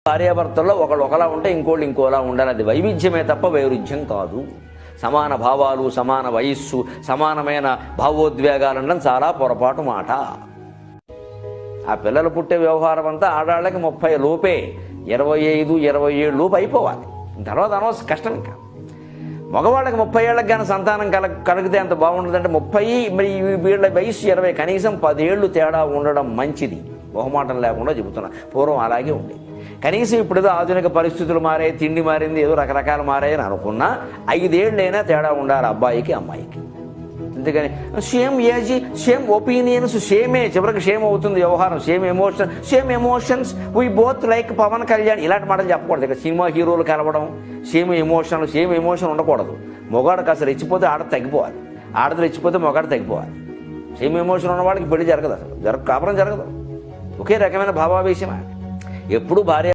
భార్యాభర్తల్లో ఒకళ్ళు ఒకలా ఉంటే ఇంకోళ్ళు ఇంకోలా ఉండాలి. అది వైవిధ్యమే తప్ప వైరుధ్యం కాదు. సమాన భావాలు, సమాన వయస్సు, సమానమైన భావోద్వేగాలు అనడం చాలా పొరపాటు మాట. ఆ పిల్లలు పుట్టే వ్యవహారం అంతా ఆడాళ్ళకి 30 లోపే, 25, 27 లోపు అయిపోవాలి. తర్వాత అనవసరం కష్టం. ఇంకా మగవాళ్ళకి 30 ఏళ్ళకి కానీ సంతానం కలిగితే అంత బాగుంటుందంటే 30, మరి వీళ్ళ వయసు 20, కనీసం 10 ఏళ్ళు తేడా ఉండడం మంచిది. మొహమాటం లేకుండా చెబుతున్నా. పూర్వం అలాగే ఉండేది. కనీసం ఇప్పుడు ఏదో ఆధునిక పరిస్థితులు మారాయి, తిండి మారింది, ఏదో రకరకాలు మారాయని అనుకున్నా 5 ఏళ్ళైనా తేడా ఉండాలి అబ్బాయికి అమ్మాయికి. అందుకని సేమ్ ఏజ్, సేమ్ ఒపీనియన్స్, సేమే, చివరికి సేమ్ అవుతుంది వ్యవహారం. Same emotions we both like Pawan Kalyan, ఇలాంటి మాటలు చెప్పకూడదు. ఇక సినిమా హీరోలు కలవడం, సేమ్ ఎమోషన్ ఉండకూడదు. మొగాడికి అసలు రెచ్చిపోతే ఆడ తగ్గిపోవాలి, ఆడది రెచ్చిపోతే మొగాడు తగ్గిపోవాలి. సేమ్ ఎమోషన్ ఉన్నవాడికి పెళ్లి జరగదు, అసలు కాపురం జరగదు. ఒకే రకమైన భావావేశమే. ఎప్పుడు భార్య